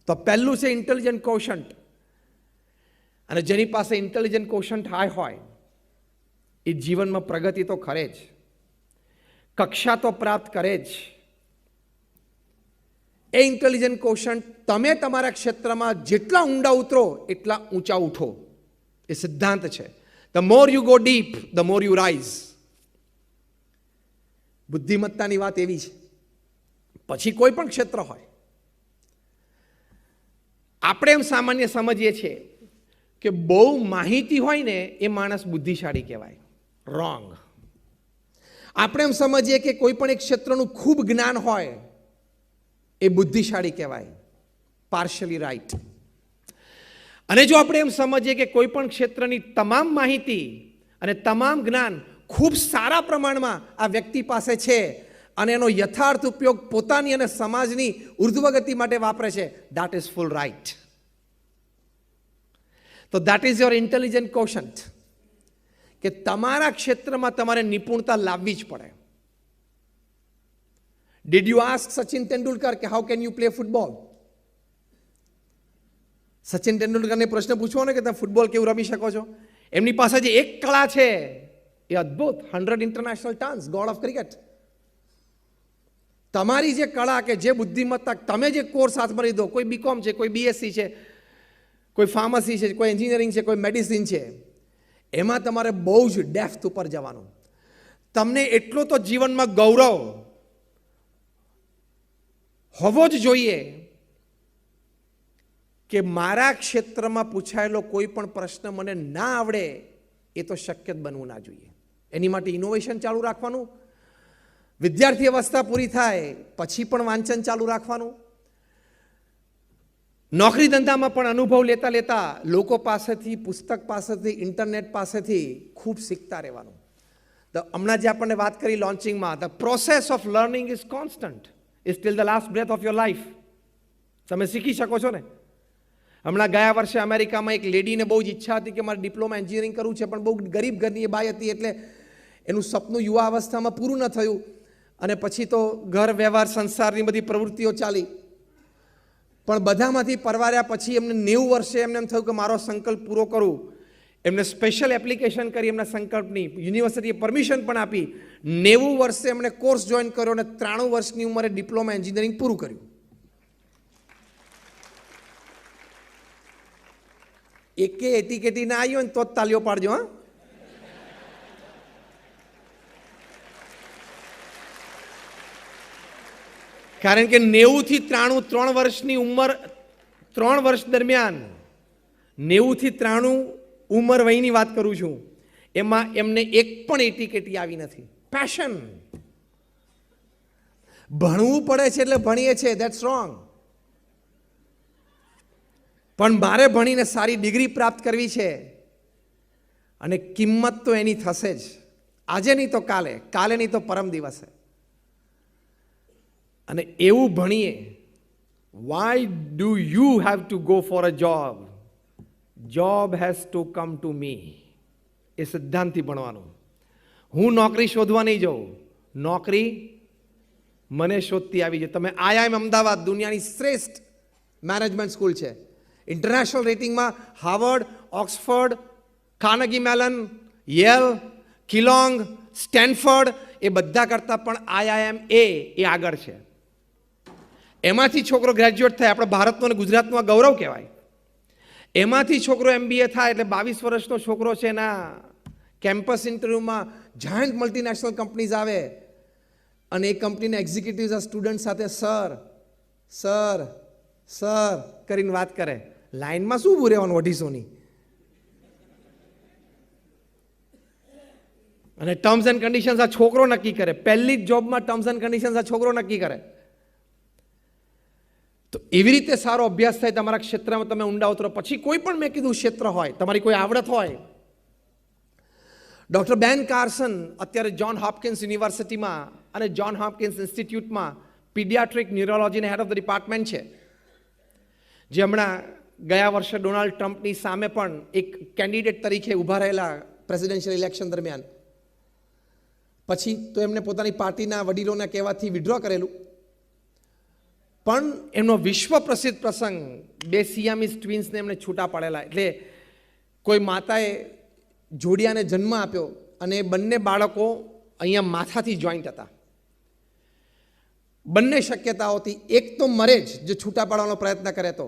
તો પહેલું છે ઇન્ટેલિજન્ટ કોશન્ટ. અને જેની પાસે ઇન્ટેલિજન્ટ કોશન્ટ હાઈ હોય એ જીવનમાં પ્રગતિ તો કરે જ, કક્ષા તો પ્રાપ્ત કરે જ. એ ઇન્ટેલિજન્ટ કોશન્ટ તમે તમારા ક્ષેત્રમાં જેટલા ઊંડા ઉતરો એટલા ઊંચા ઉઠો, એ સિદ્ધાંત છે. The more you go deep the more you rise. બુદ્ધિમત્તાની વાત એવી છે. પછી કોઈ પણ ક્ષેત્ર હોય, આપણે એમ સામાન્ય સમજીએ છીએ કે બહુ માહિતી હોય ને એ માણસ બુદ્ધિશાળી કહેવાય. રોંગ. આપણે એમ સમજીએ કે કોઈ પણ એક ક્ષેત્રનું ખૂબ જ્ઞાન હોય એ બુદ્ધિશાળી કહેવાય. Partially right. અને જો આપણે એમ સમજીએ કે કોઈ પણ ક્ષેત્રની તમામ માહિતી અને તમામ જ્ઞાન ખૂબ સારા પ્રમાણમાં આ વ્યક્તિ પાસે છે અને એનો યથાર્થ ઉપયોગ પોતાની અને સમાજની ઉર્ધ્વગતિ માટે વાપરે છે, ધેટ ઇઝ ફૂલ રાઈટ. તો that is your intelligent quotient, કે તમારા ક્ષેત્રમાં તમારે નિપુણતા લાવવી જ પડે. Did you ask Sachin Tendulkar કે how can you play football? Sachin તેંડુલકરને પ્રશ્ન પૂછવો ને કે તમે ફૂટબોલ કેવું રમી શકો છો? એમની પાસે જે એક કળા છે એ અદ્ભુત, 100 international turns, God of cricket. તમારી જે કળા કે જે બુદ્ધિમત્તા, તમે જે કોર્સ હાથમાં લીધો, કોઈ બીકોમ છે, કોઈ બીએસસી છે, કોઈ ફાર્મસી છે, કોઈ એન્જિનિયરિંગ છે, કોઈ મેડિસિન છે, એમાં તમારે બહુ જ ડેપ્થ ઉપર જવાનું. તમને એટલો તો જીવનમાં ગૌરવ હોવો જ જોઈએ કે મારા ક્ષેત્રમાં પૂછાયેલો કોઈ પણ પ્રશ્ન મને ના આવડે એ તો શક્ય જ બનવું ના જોઈએ. એની માટે ઇનોવેશન ચાલુ રાખવાનું. વિદ્યાર્થી અવસ્થા પૂરી થાય પછી પણ વાંચન ચાલુ રાખવાનું. નોકરી ધંધામાં પણ અનુભવ લેતા લેતા લોકો પાસેથી, પુસ્તક પાસેથી, ઇન્ટરનેટ પાસેથી ખૂબ શીખતા રહેવાનું. હમણાં જે આપણને વાત કરી લોન્ચિંગમાં, the process of learning is constant, is till the last breath of your life. તમે શીખી શકો છો ને. હમણાં ગયા વર્ષે અમેરિકામાં એક લેડીને બહુ જ ઈચ્છા હતી કે મારે ડિપ્લોમા એન્જિનિયરિંગ કરવું છે, પણ બહુ ગરીબ ઘરની એ બાઈ હતી એટલે એનું સપનું યુવા અવસ્થામાં પૂરું ન થયું અને પછી તો ઘર વ્યવહાર સંસારની બધી પ્રવૃત્તિઓ ચાલી. પણ બધામાંથી પરવાર્યા પછી એમને 90 વર્ષે એમને એમ થયું કે મારો સંકલ્પ પૂરો કરું. એમને સ્પેશિયલ એપ્લિકેશન કરી એમના સંકલ્પની, યુનિવર્સિટીએ પરમિશન પણ આપી. 90 વર્ષે એમણે કોર્સ જોઈન કર્યો અને 93 વર્ષની ઉંમરે ડિપ્લોમા એન્જિનિયરિંગ પૂરું કર્યું. એકે એટીકેટી ના આવ્યો ને તો જ તાલીઓ પાડજો. હા, કારણ કે 90 થી 93, 3 વર્ષની ઉંમર, 3 વર્ષ દરમિયાન 90 થી 93 ઉંમર વયની વાત કરું છું, એમાં એમને એક પણ એટીકેટી આવી નથી. પેશન. ભણવું પડે છે એટલે ભણીએ છીએ, ધેટ્સ રોંગ. પણ મારે ભણીને સારી ડિગ્રી પ્રાપ્ત કરવી છે અને કિંમત તો એની થશે જ, આજે નહીં તો કાલે, કાલે નહીં તો પરમ દિવસે. અને એવું ભણીએ. Why do you have to go for a job? Job has to come to me. એ સિદ્ધાંતથી ભણવાનું. હું નોકરી શોધવા નહીં જાઉં, નોકરી મને શોધતી આવી છે. તમે IIM અમદાવાદ દુનિયાની શ્રેષ્ઠ મેનેજમેન્ટ સ્કૂલ છે. ઇન્ટરનેશનલ રેટિંગમાં Harvard, Oxford, Carnegie Mellon, Yale, Kellogg, Stanford એ બધા કરતાં પણ IIM એ આગળ છે. એમાંથી છોકરો ગ્રેજ્યુએટ થાય, આપણે ભારતનો અને ગુજરાતનો આ ગૌરવ કહેવાય. એમાંથી છોકરો MBA થાય એટલે 22 વર્ષનો છોકરો છે, એના કેમ્પસ ઇન્ટરવ્યૂમાં જાયન્ટ મલ્ટીનેશનલ કંપનીઝ આવે અને એ કંપનીના એક્ઝિક્યુટિવ્સ આ સ્ટુડન્ટ સાથે સર સર સર કરીને વાત કરે. લાઈનમાં શું ઊભું રહેવાનું 250ની? અને ટર્મ્સ એન્ડ કન્ડિશન્સ આ છોકરો નક્કી કરે. પહેલી જ જોબમાં ટર્મ્સ એન્ડ કન્ડિશન્સ આ છોકરો નક્કી કરે. તો એવી રીતે સારો અભ્યાસ થાય તમારા ક્ષેત્રમાં, તમે ઊંડા ઉતરો. પછી કોઈ પણ મેં કીધું ક્ષેત્ર હોય, તમારી કોઈ આવડત હોય. ડૉક્ટર બેન કાર્સન અત્યારે જ્હોન હોપકિન્સ યુનિવર્સિટીમાં અને જ્હોન હોપકિન્સ ઇન્સ્ટિટ્યૂટમાં પીડિયાટ્રિક ન્યુરોલોજીના હેડ ઓફ ધ ડિપાર્ટમેન્ટ છે, જે હમણાં ગયા વર્ષે ડોનાલ્ડ ટ્રમ્પની સામે પણ એક કેન્ડિડેટ તરીકે ઊભા રહેલા પ્રેસિડેન્શિયલ ઇલેક્શન દરમિયાન. પછી તો એમને પોતાની પાર્ટીના વડીલોના કહેવાથી વિડ્રો કરેલું. પણ એમનો વિશ્વ પ્રસિદ્ધ પ્રસંગ, બે સિયામીસ ટ્વિન્સને એમણે છૂટા પાડેલા. એટલે કોઈ માતાએ જોડિયાને જન્મ આપ્યો અને એ બંને બાળકો અહીંયા માથાથી જોઈન્ટ હતા. બંને શક્યતાઓથી એક તો મરે જ જો છૂટા પાડવાનો પ્રયત્ન કરે તો,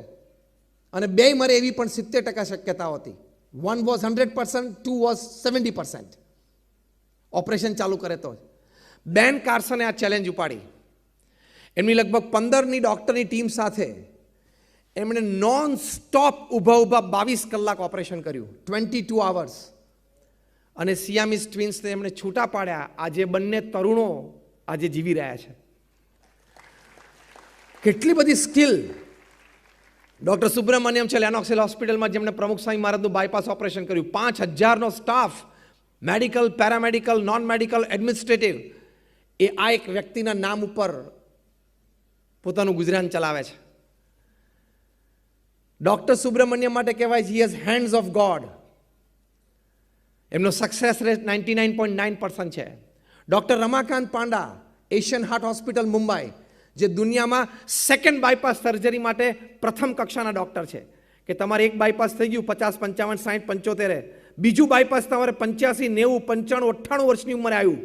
અને બે મરે એવી પણ 70% શક્યતાઓ હતી. 1 વોઝ 100%, 2 વોઝ 70%. ઓપરેશન ચાલુ કરે તો બેન કાર્સને આ ચેલેન્જ ઉપાડી. એમની લગભગ 15ની ડૉક્ટરની ટીમ સાથે એમણે નોન સ્ટોપ ઊભા 22 કલાક ઓપરેશન કર્યું, 22 hours. અને સિયામીસ ટ્વિન્સને એમણે છૂટા પાડ્યા. આજે બંને તરુણો આજે જીવી રહ્યા છે. કેટલી બધી સ્કિલ. ડૉક્ટર સુબ્રમણ્યમ છે લેનોક્સિલ હોસ્પિટલમાં, જેમણે પ્રમુખ સ્વામી મહારાજનું બાયપાસ ઓપરેશન કર્યું. 5000નો staff, medical, paramedical, non medical, administrative, એ આ એક વ્યક્તિના નામ ઉપર પોતાનું ગુજરાન ચલાવે છે. ડૉક્ટર સુબ્રમણ્યમ માટે કહેવાય he has hands of God. એમનો સક્સેસ રેટ 99.9% છે. Doctor Ramakant Panda, Asian heart hospital Mumbai, જે દુનિયામાં સેકન્ડ બાયપાસ સર્જરી માટે પ્રથમ કક્ષાના ડૉક્ટર છે. કે તમારે એક બાયપાસ થઈ ગયું 50, 55, 60, 75, બીજું બાયપાસ તમારે 85, 90, 95, 98 વર્ષની ઉંમરે આવ્યું.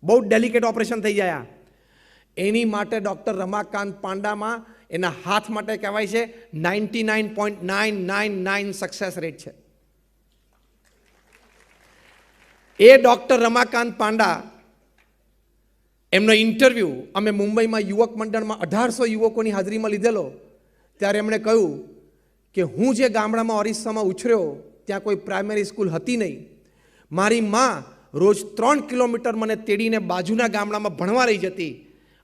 બહુ ડેલિકેટ ઓપરેશન થઈ ગયા. એની માટે ડૉક્ટર રમાકાંત પાંડામાં એના હાથ માટે કહેવાય છે 99.999 સક્સેસ રેટ છે. એ ડૉક્ટર રમાકાંત પાંડા, એમનો ઇન્ટરવ્યૂ અમે મુંબઈમાં યુવક મંડળમાં 1800 યુવકોની હાજરીમાં લીધેલો. ત્યારે એમણે કહ્યું કે હું જે ગામડામાં ઓરિસ્સામાં ઉછર્યો ત્યાં કોઈ પ્રાઇમરી સ્કૂલ હતી નહીં. મારી માં રોજ 3 કિલોમીટર મને તેડીને બાજુના ગામડામાં ભણવા રહી જતી,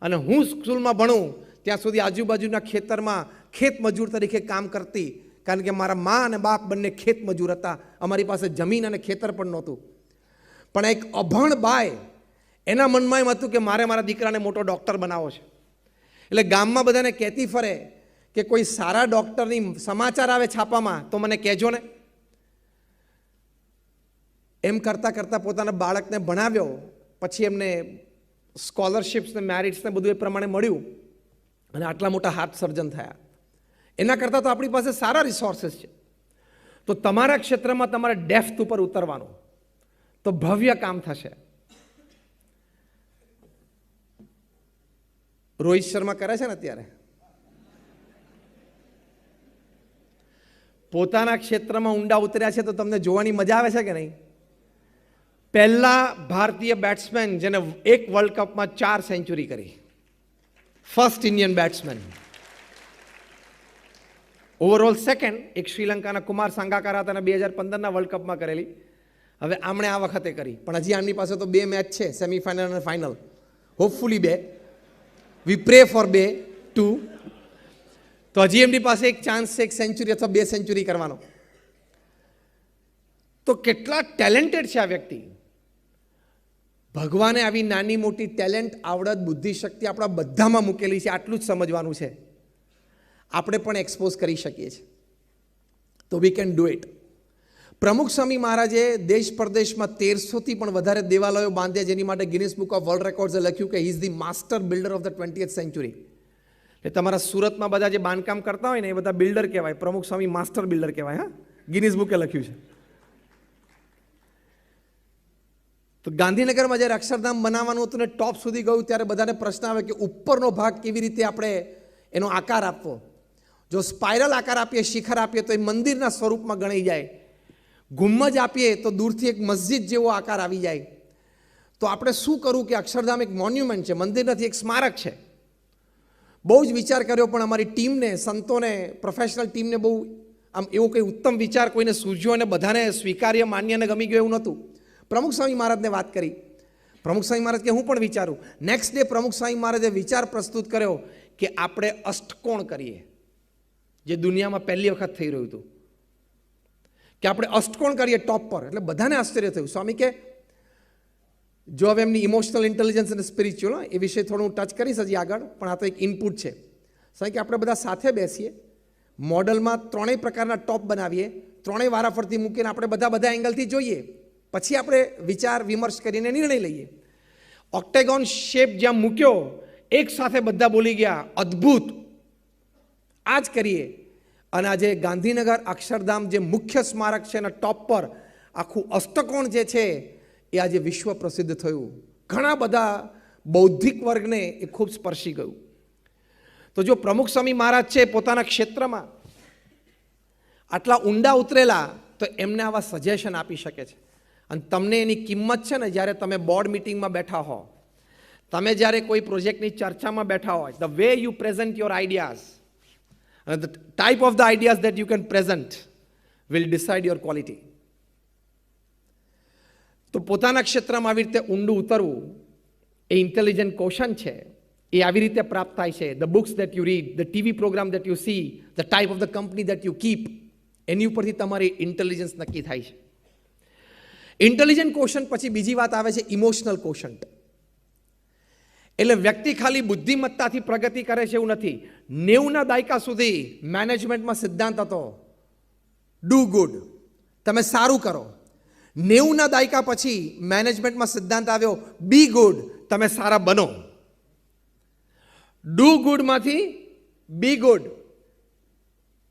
અને હું સ્કૂલમાં ભણું ત્યાં સુધી આજુબાજુના ખેતરમાં ખેત મજૂર તરીકે કામ કરતી, કારણ કે મારા મા અને બાપ બંને ખેત મજૂર હતા. અમારી પાસે જમીન અને ખેતર પણ નહોતું. પણ એક અભણ બાય, એના મનમાં એમ હતું કે મારે મારા દીકરાને મોટો ડૉક્ટર બનાવવો છે. એટલે ગામમાં બધાને કહેતી ફરે કે કોઈ સારા ડૉક્ટરની સમાચાર આવે છાપામાં તો મને કહેજો ને. એમ કરતાં કરતાં પોતાના બાળકને ભણાવ્યો. પછી એમને સ્કોલરશિપ્સ ને મેરિટ્સ ને બધું એ પ્રમાણે મળ્યું અને આટલા મોટા હાર્ટ સર્જન થયા. એના કરતાં તો આપણી પાસે સારા રિસોર્સિસ છે. તો તમારા ક્ષેત્રમાં તમારે ડેપ્થ ઉપર ઉતરવાનું, તો ભવ્ય કામ થશે. રોહિત શર્મા કરે છે ને અત્યારે, પોતાના ક્ષેત્રમાં ઊંડા ઉતર્યા છે તો તમને જોવાની મજા આવે છે કે નહીં? પહેલા ભારતીય બેટ્સમેન જેને એક વર્લ્ડ કપમાં 4 સેન્ચુરી કરી, first Indian batsman. Overall second એક શ્રીલંકાના કુમાર સાંગાકારા હતા, 2015ના વર્લ્ડ કપમાં કરેલી. હવે આમણે આ વખતે કરી, પણ હજી આમની પાસે તો 2 મેચ છે, સેમીફાઇનલ અને final. Hopefully 2, we pray for 2. તો હજી એમની પાસે એક ચાન્સ છે, 1 સેન્ચુરી અથવા 2 સેન્ચુરી કરવાનો. તો કેટલા ટેલેન્ટેડ છે આ વ્યક્તિ. ભગવાને આવી નાની મોટી ટેલેન્ટ, આવડત, બુદ્ધિશક્તિ આપણા બધામાં મૂકેલી છે. આટલું જ સમજવાનું છે. આપણે પણ એક્સપોઝ કરી શકીએ છીએ. તો વી કેન ડુ ઇટ. પ્રમુખ સ્વામી મહારાજે દેશ પરદેશમાં 1300થી પણ વધારે દેવાલયો બાંધ્યા, જેની માટે ગિનિસ બુક ઓફ વર્લ્ડ રેકોર્ડ્સે લખ્યું કે he is the master builder of the 20th century. એટલે તમારા સુરતમાં બધા જે બાંધકામ કરતા હોય ને એ બધા બિલ્ડર કહેવાય. પ્રમુખ સ્વામી માસ્ટર બિલ્ડર કહેવાય. હા, ગિનિસ બુકે લખ્યું છે. તો ગાંધીનગરમાં જ્યારે અક્ષરધામ બનાવવાનું હતું ને ટોપ સુધી ગયું, ત્યારે બધાને પ્રશ્ન આવે કે ઉપરનો ભાગ કેવી રીતે આપણે એનો આકાર આપવો. જો સ્પાઇરલ આકાર આપીએ, શિખર આપીએ તો એ મંદિરના સ્વરૂપમાં ગણાઈ જાય. ગુમ્મજ આપીએ તો દૂરથી એક મસ્જિદ જેવો આકાર આવી જાય. તો આપણે શું કરવું કે અક્ષરધામ એક મોન્યુમેન્ટ છે, મંદિર નથી, એક સ્મારક છે. બહુ જ વિચાર કર્યો, પણ અમારી ટીમને, સંતોને, પ્રોફેશનલ ટીમને બહુ આમ એવો કંઈ ઉત્તમ વિચાર કોઈને સૂઝ્યો અને બધાને સ્વીકાર્ય, માન્ય અને ગમી ગયું એવું નહોતું. પ્રમુખ સ્વામી મહારાજને વાત કરી. પ્રમુખ સ્વામી મહારાજ કે હું પણ વિચારું. નેક્સ્ટ ડે પ્રમુખ સ્વામી મહારાજે વિચાર પ્રસ્તુત કર્યો કે આપણે અષ્ટકોણ કરીએ, જે દુનિયામાં પહેલી વખત થઈ રહ્યું હતું, કે આપણે અષ્ટકોણ કરીએ ટોપ પર. એટલે બધાને આશ્ચર્ય થયું. સ્વામી કે જો હવે એમની ઇમોશનલ ઇન્ટેલિજન્સ અને સ્પિરિચ્યુઅલ, એ વિશે થોડું હું ટચ કરીશ હજી આગળ, પણ આ તો એક ઇનપુટ છે. સ્વામી કે આપણે બધા સાથે બેસીએ, મોડલમાં 3 પ્રકારના ટોપ બનાવીએ, 3 વારાફરતી મૂકીને આપણે બધા એંગલથી જોઈએ, પછી આપણે વિચાર વિમર્શ કરીને નિર્ણય લઈએ. ઓક્ટેગોન શેપ જ્યાં મૂક્યો, એક સાથે બધા બોલી ગયા અદ્ભુત, આ જ કરીએ અને આજે ગાંધીનગર અક્ષરધામ જે મુખ્ય સ્મારક છે એના ટોપ પર આખું અષ્ટકોણ જે છે એ આજે વિશ્વ પ્રસિદ્ધ થયું. ઘણા બધા બૌદ્ધિક વર્ગને એ ખૂબ સ્પર્શી ગયું. તો જો પ્રમુખ સ્વામી મહારાજ છે પોતાના ક્ષેત્રમાં આટલા ઊંડા ઉતરેલા, તો એમને આવા સજેશન આપી શકે છે. અને તમને એની કિંમત છે ને જ્યારે તમે બોર્ડ મિટિંગમાં બેઠા હો, તમે જ્યારે કોઈ પ્રોજેક્ટની ચર્ચામાં બેઠા હોય, the way you present your ideas and the type of the ideas that you can present will decide your quality. તો પોતાના ક્ષેત્રમાં આવી રીતે ઊંડું ઉતરવું એ ઇન્ટેલિજન્ટ ક્વેશ્ચન છે. એ આવી રીતે પ્રાપ્ત થાય છે. The books that you read, the TV program that you see, the type of the company that you keep, એની ઉપરથી તમારી ઇન્ટેલિજન્સ નક્કી થાય છે. ઇન્ટેલિજન્ટ ક્વેશ્ચન પછી બીજી વાત આવે છે ઇમોશનલ ક્વેશ્ચન. એટલે વ્યક્તિ ખાલી બુદ્ધિમત્તાથી પ્રગતિ કરે છે એવું નથી. 90ના દાયકા સુધી મેનેજમેન્ટમાં સિદ્ધાંત હતો ડુ ગુડ, તમે સારું કરો. 90ના દાયકા પછી મેનેજમેન્ટમાં સિદ્ધાંત આવ્યો બી ગુડ, તમે સારા બનો. ડુ ગુડમાંથી બી ગુડ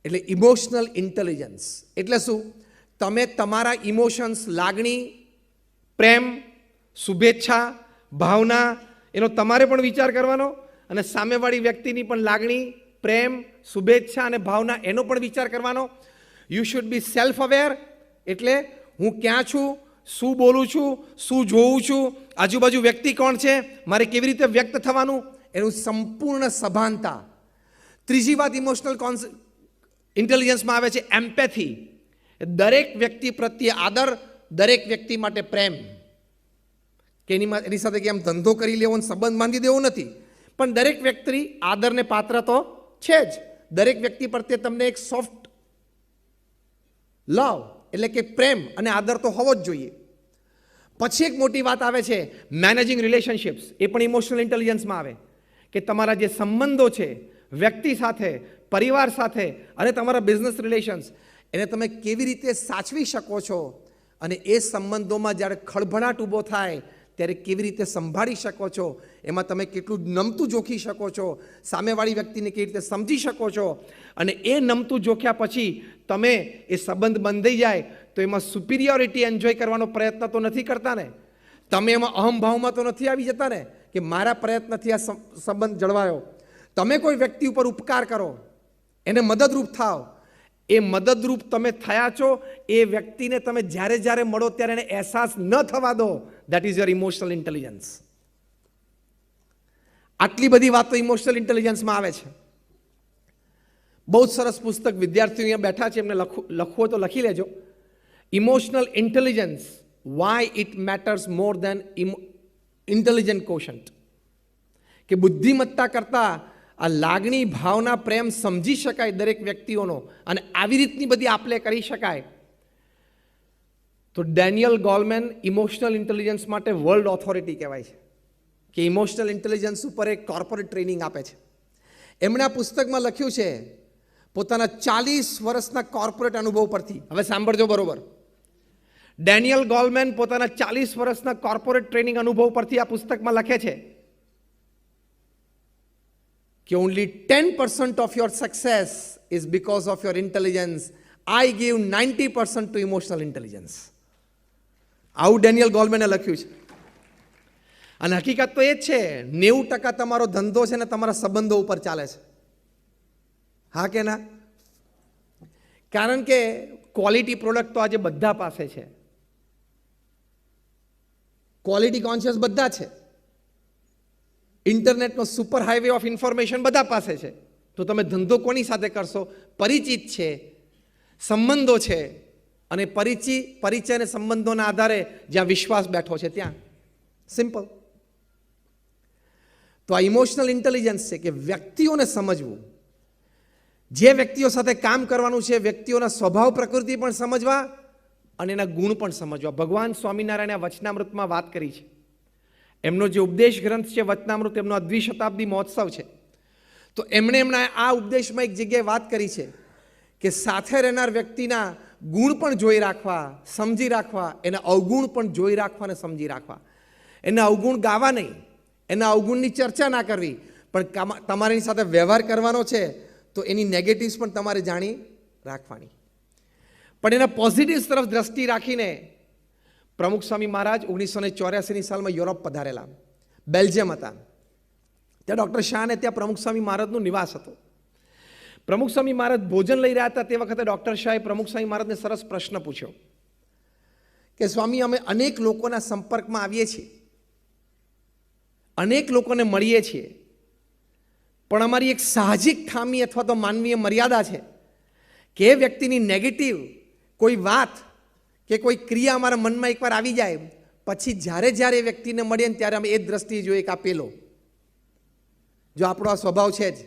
એટલે ઇમોશનલ ઇન્ટેલિજન્સ. એટલે શું? તમે તમારા ઇમોશન્સ, લાગણી, પ્રેમ, શુભેચ્છા, ભાવના, એનો તમારે પણ વિચાર કરવાનો અને સામેવાળી વ્યક્તિની પણ લાગણી, પ્રેમ, શુભેચ્છા અને ભાવના એનો પણ વિચાર કરવાનો. You should be self aware. એટલે હું ક્યાં છું, શું બોલું છું, શું જોઉં છું, આજુબાજુ વ્યક્તિ કોણ છે, મારે કેવી રીતે વ્યક્ત થવાનું, એનું સંપૂર્ણ સભાનતા. ત્રીજી વાત ઇમોશનલ ઇન્ટેલિજન્સમાં આવે છે એમ્પેથી. દરેક વ્યક્તિ પ્રત્યે આદર, દરેક વ્યક્તિ માટે પ્રેમ. કે એની સાથે કે આમ ધંધો કરી લેવો, સંબંધ બાંધી દેવો નથી, પણ દરેક વ્યક્તિ આદરને પાત્ર તો છે જ. દરેક વ્યક્તિ પ્રત્યે તમને એક સોફ્ટ લવ એટલે કે પ્રેમ અને આદર તો હોવો જ જોઈએ. પછી એક મોટી વાત આવે છે મેનેજિંગ રિલેશનશિપ્સ. એ પણ ઇમોશનલ ઇન્ટેલિજન્સમાં આવે કે તમારા જે સંબંધો છે વ્યક્તિ સાથે, પરિવાર સાથે અને તમારા બિઝનેસ રિલેશન્સ, એને તમે કેવી રીતે સાચવી શકો છો અને એ સંબંધોમાં જ્યારે ખળભળાટ ઊભો થાય ત્યારે કેવી રીતે સંભાળી શકો છો, એમાં તમે કેટલું નમતું જોખી શકો છો, સામેવાળી વ્યક્તિને કેવી રીતે સમજી શકો છો. અને એ નમતું જોખ્યા પછી તમે એ સંબંધ બંધાઈ જાય તો એમાં સુપિરિયોરિટી એન્જોય કરવાનો પ્રયત્ન તો નથી કરતા ને. તમે એમાં અહમભાવમાં તો નથી આવી જતા ને કે મારા પ્રયત્નથી આ સંબંધ જળવાયો. તમે કોઈ વ્યક્તિ ઉપર ઉપકાર કરો, એને મદદરૂપ થાવ. એ મદદરૂપ તમે થયા છો એ વ્યક્તિને તમે જ્યારે જ્યારે મળો ત્યારે એને અહેસાસ ન થવા દો. That is your emotional intelligence. આટલી બધી વાતો ઇમોશનલ ઇન્ટેલિજન્સમાં આવે છે. બહુ જ સરસ પુસ્તક વિદ્યાર્થીઓ અહીંયા બેઠા છે, એમને લખવું તો લખી લેજો. Emotional intelligence, why it matters more than intelligent quotient. કે બુદ્ધિમત્તા કરતાં આ લાગણી, ભાવના, પ્રેમ સમજી શકાય દરેક વ્યક્તિઓનો અને આવી રીતની બધી આપલે કરી શકાય. તો ડેનિયલ ગોલમેન ઇમોશનલ ઇન્ટેલિજન્સ માટે વર્લ્ડ ઓથોરિટી કહેવાય છે. કે ઇમોશનલ ઇન્ટેલિજન્સ ઉપર એક કોર્પોરેટ ટ્રેનિંગ આપે છે. એમણે આ પુસ્તકમાં લખ્યું છે પોતાના 40 વર્ષના કોર્પોરેટ અનુભવ પરથી. હવે સાંભળજો બરોબર. ડેનિયલ ગોલમેન પોતાના 40 વર્ષના કોર્પોરેટ ટ્રેનિંગ અનુભવ પરથી આ પુસ્તકમાં લખે છે કે only 10% of your success is because of your intelligence. I give 90% to emotional intelligence. આવું ડેનિયલ ગોલમેને લખ્યું છે. અને હકીકત તો એ જ છે, 90% તમારો ધંધો છે ને તમારા સંબંધો ઉપર ચાલે છે. હા કે ના? કારણ કે ક્વોલિટી પ્રોડક્ટ તો આજે બધા પાસે છે. ક્વોલિટી કોન્શિયસ બધા છે. ઇન્ટરનેટનો સુપર હાઈવે ઓફ ઇન્ફોર્મેશન બધા પાસે છે. તો તમે ધંધો કોની સાથે કરશો? પરિચિત છે, સંબંધો છે, અને પરિચય અને સંબંધોના આધારે જ્યાં વિશ્વાસ બેઠો છે ત્યાં. સિમ્પલ. તો આ ઇમોશનલ ઇન્ટેલિજન્સ છે કે વ્યક્તિઓને સમજવું, જે વ્યક્તિઓ સાથે કામ કરવાનું છે વ્યક્તિઓના સ્વભાવ પ્રકૃતિ પણ સમજવા અને એના ગુણ પણ સમજવા. ભગવાન સ્વામિનારાયણે વચનામૃતમાં વાત કરી છે. એમનો જે ઉપદેશ ગ્રંથ છે વચનામૃત, એમનો દ્વિશતાબ્દી મહોત્સવ છે. તો એમના આ ઉપદેશમાં એક જગ્યાએ વાત કરી છે કે સાથે રહેનાર વ્યક્તિના ગુણ પણ જોઈ રાખવા, સમજી રાખવા, એના અવગુણ પણ જોઈ રાખવા અને સમજી રાખવા. એના અવગુણ ગાવા નહીં, એના અવગુણની ચર્ચા ના કરવી, પણ તમારી સાથે વ્યવહાર કરવાનો છે તો એની નેગેટિવ્સ પણ તમારે જાણી રાખવાની. પણ એના પોઝિટિવ્સ તરફ દ્રષ્ટિ રાખીને પ્રમુખ સ્વામી મહારાજ 1984ની સાલમાં યુરોપ પધારેલા. બેલ્જિયમ હતા. ત્યાં ડૉક્ટર શાહને ત્યાં પ્રમુખ સ્વામી મહારાજનું નિવાસ હતો. પ્રમુખ સ્વામી મહારાજ ભોજન લઈ રહ્યા હતા તે વખતે ડૉક્ટર શાહે પ્રમુખ સ્વામી મહારાજને સરસ પ્રશ્ન પૂછ્યો કે સ્વામી, અમે અનેક લોકોના સંપર્કમાં આવીએ છીએ, અનેક લોકોને મળીએ છીએ, પણ અમારી એક સાહજિક ખામી અથવા તો માનવીય મર્યાદા છે કે એ વ્યક્તિની નેગેટિવ કોઈ વાત કે કોઈ ક્રિયા અમારા મનમાં એકવાર આવી જાય પછી જ્યારે જ્યારે એ વ્યક્તિને મળીએ ને ત્યારે અમે એ જ દ્રષ્ટિએ જોઈએ કે આ પેલો. જો આપણો આ સ્વભાવ છે જ,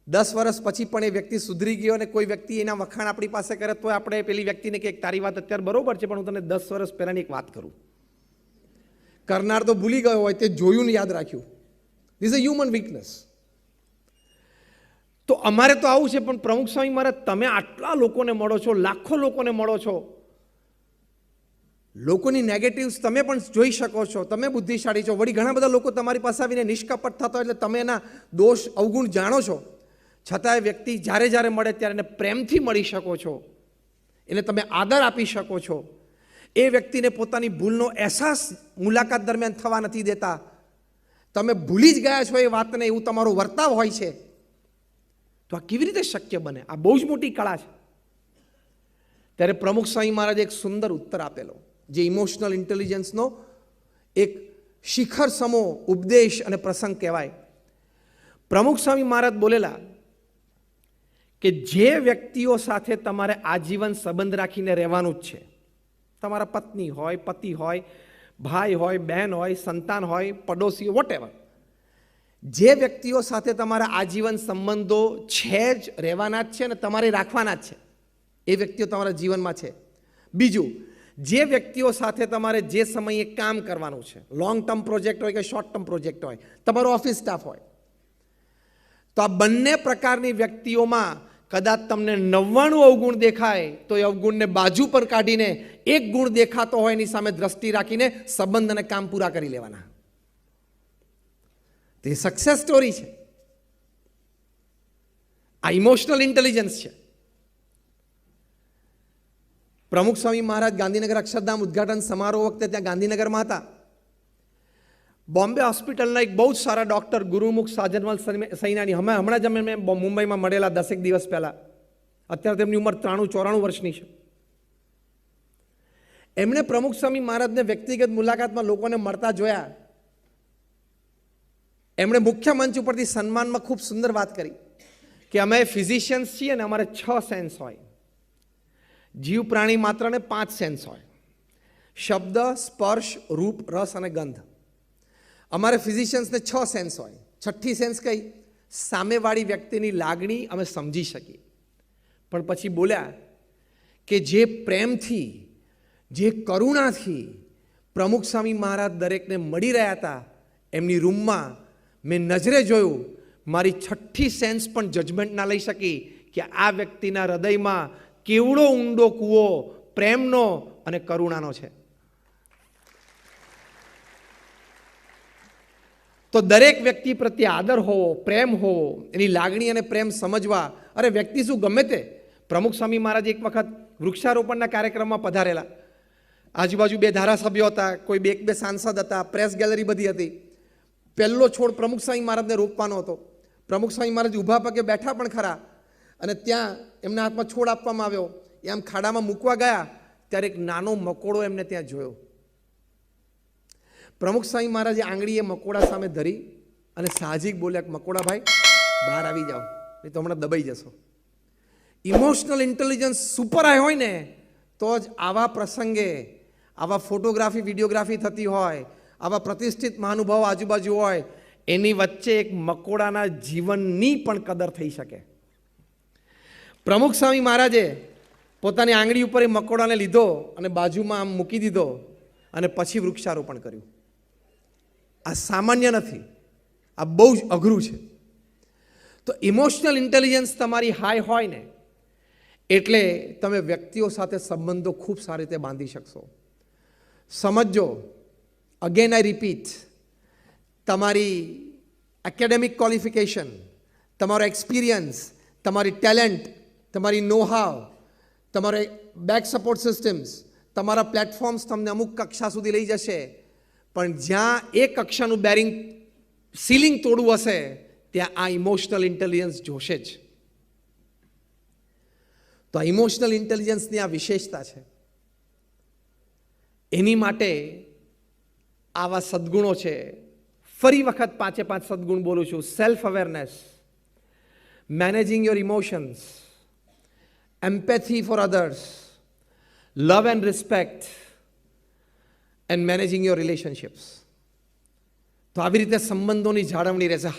10 વર્ષ પછી પણ એ વ્યક્તિ સુધરી ગયો અને કોઈ વ્યક્તિ એના વખાણ આપણી પાસે કરે તો આપણે પેલી વ્યક્તિને કે તારી વાત અત્યારે બરોબર છે, પણ હું તને 10 વર્ષ પહેલાંની એક વાત કરું. કરનાર તો ભૂલી ગયો હોય, તે જોયું ને યાદ રાખ્યું. This a human weakness. તો અમારે તો આવું છે, પણ પ્રમુખ સ્વામી મહારાજ તમે આટલા લોકોને મળો છો, લાખો લોકોને મળો છો, લોકોની નેગેટિવ્સ તમે પણ જોઈ શકો છો, તમે બુદ્ધિશાળી છો, વળી ઘણા બધા લોકો તમારી પાસે આવીને નિષ્કપટ થતા હોય એટલે તમે એના દોષ અવગુણ જાણો છો, છતાંય વ્યક્તિ જ્યારે જ્યારે મળે ત્યારે એને પ્રેમથી મળી શકો છો, એને તમે આદર આપી શકો છો, એ વ્યક્તિને પોતાની ભૂલનો અહેસાસ મુલાકાત દરમિયાન થવા નથી દેતા, તમે ભૂલી જ ગયા છો એ વાતને, એવું તમારો વર્તાવ હોય છે. તો આ કેવી રીતે શક્ય બને? આ બહુ જ મોટી કળા છે. ત્યારે પ્રમુખ સ્વામી મહારાજે એક સુંદર ઉત્તર આપેલો, જે ઇમોશનલ ઇન્ટેલિજન્સનો એક શિખર સમો ઉપદેશ અને પ્રસંગ કહેવાય. પ્રમુખ સ્વામી મહારાજ બોલેલા કે જે વ્યક્તિઓ સાથે તમારે આજીવન સંબંધ રાખીને રહેવાનું જ છે, તમારા પત્ની હોય, પતિ હોય, ભાઈ હોય, બહેન હોય, સંતાન હોય, પડોશી, વોટેવર, જે વ્યક્તિઓ સાથે તમારા આજીવન સંબંધો છે જ, રહેવાના જ છે અને તમારે રાખવાના જ છે, એ વ્યક્તિઓ તમારા જીવનમાં છે. બીજું, જે વ્યક્તિઓ સાથે તમારે જે સમયે કામ કરવાનું છે, લોંગ ટર્મ પ્રોજેક્ટ હોય કે શોર્ટ ટર્મ પ્રોજેક્ટ હોય, તમારો ઓફિસ સ્ટાફ હોય, તો આ બંને પ્રકારની વ્યક્તિઓમાં કદાચ તમને 99 અવગુણ દેખાય તો એ અવગુણને બાજુ પર કાઢીને એક ગુણ દેખાતો હોય એની સામે દ્રષ્ટિ રાખીને સંબંધ અને કામ પૂરા કરી લેવાના. તે સક્સેસ સ્ટોરી છે. આ ઇમોશનલ ઇન્ટેલિજન્સ છે. પ્રમુખ સ્વામી મહારાજ ગાંધીનગર અક્ષરધામ ઉદ્ઘાટન સમારોહ વખતે ત્યાં ગાંધીનગરમાં હતા. બોમ્બે હોસ્પિટલના એક બહુ જ સારા ડૉક્ટર ગુરુમુખ સાજનવાલ સૈનાની હમણાં જ અમે મુંબઈમાં મળેલા 10 દિવસ પહેલાં, અત્યારે તેમની ઉંમર 93-94 વર્ષની છે. એમણે પ્રમુખ સ્વામી મહારાજને વ્યક્તિગત મુલાકાતમાં લોકોને મળતા જોયા. એમણે મુખ્ય મંચ ઉપરથી સન્માનમાં ખૂબ સુંદર વાત કરી કે અમે ફિઝિશિયન્સ છીએ ને અમારે 6 સેન્સ હોય, જીવ પ્રાણી માત્રને 5 સેન્સ હોય, શબ્દ, સ્પર્શ, રૂપ, રસ અને ગંધ. અમારે ફિઝિશિયન્સને 6 સેન્સ હોય. 6ઠ્ઠી સેન્સ કઈ? સામેવાળી વ્યક્તિની લાગણી અમે સમજી શકીએ. પણ પછી બોલ્યા કે જે પ્રેમથી, જે કરુણાથી પ્રમુખ સ્વામી મહારાજ દરેકને મળી રહ્યા હતા, એમની રૂમમાં મેં નજરે જોયું, મારી 6ઠ્ઠી સેન્સ પણ જજમેન્ટ ના લઈ શકી કે આ વ્યક્તિના હૃદયમાં કેવડો ઊંડો કૂવો પ્રેમનો અને કરુણાનો છે. તો દરેક વ્યક્તિ પ્રત્યે આદર હોવો, પ્રેમ હોવો, એની લાગણી અને પ્રેમ સમજવા. અરે વ્યક્તિ શું, ગમે તે. પ્રમુખ સ્વામી મહારાજ એક વખત વૃક્ષારોપણના કાર્યક્રમમાં પધારેલા. આજુબાજુ 2 ધારાસભ્યો હતા, કોઈ 1-2 સાંસદ હતા, પ્રેસ ગેલેરી બધી હતી. પહેલો છોડ પ્રમુખ સ્વામી મહારાજને રોપવાનો હતો. પ્રમુખ સ્વામી મહારાજ ઊભા પગે બેઠા પણ ખરા, અને ત્યાં એમના હાથમાં છોડ આપવામાં આવ્યો. એ આમ ખાડામાં મૂકવા ગયા ત્યારે એક નાનો મકોડો એમને ત્યાં જોયો. પ્રમુખ સ્વામી મહારાજે આંગળીએ મકોડા સામે ધરી અને સાહજિક બોલ્યા કે મકોડાભાઈ બહાર આવી જાઓ, નહીં તો હમણાં દબાઈ જશો. ઇમોશનલ ઇન્ટેલિજન્સ સુપર હાઈ હોય ને તો જ આવા પ્રસંગે, આવા ફોટોગ્રાફી વિડીયોગ્રાફી થતી હોય, આવા પ્રતિષ્ઠિત મહાનુભાવો આજુબાજુ હોય, એની વચ્ચે એક મકોડાના જીવનની પણ કદર થઈ શકે. પ્રમુખ સ્વામી મહારાજે પોતાની આંગળી ઉપર એ મકોડાને લીધો અને બાજુમાં આમ મૂકી દીધો અને પછી વૃક્ષારોપણ કર્યું. આ સામાન્ય નથી, આ બહુ જ અઘરું છે. તો ઇમોશનલ ઇન્ટેલિજન્સ તમારી હાઈ હોય ને એટલે તમે વ્યક્તિઓ સાથે સંબંધો ખૂબ સારી રીતે બાંધી શકશો. સમજો, અગેન આઈ રિપીટ, તમારી એકેડેમિક ક્વોલિફિકેશન, તમારો એક્સપિરિયન્સ, તમારી ટેલેન્ટ, તમારી નો હાવ, તમારે બેક સપોર્ટ સિસ્ટમ્સ, તમારા પ્લેટફોર્મ્સ તમને અમુક કક્ષા સુધી લઈ જશે, પણ જ્યાં એ કક્ષાનું બેરિંગ સીલિંગ તોડવું હશે ત્યાં આ ઇમોશનલ ઇન્ટેલિજન્સ જોશે જ. તો આ ઇમોશનલ ઇન્ટેલિજન્સની આ વિશેષતા છે. એની માટે આવા સદ્ગુણો છે. ફરી વખત 5 સદ્ગુણ બોલું છું. Self awareness, managing your emotions, empathy for others, love and respect, and managing your relationships. તો આવી રીતે સંબંધોની જાળવણી રહેશે.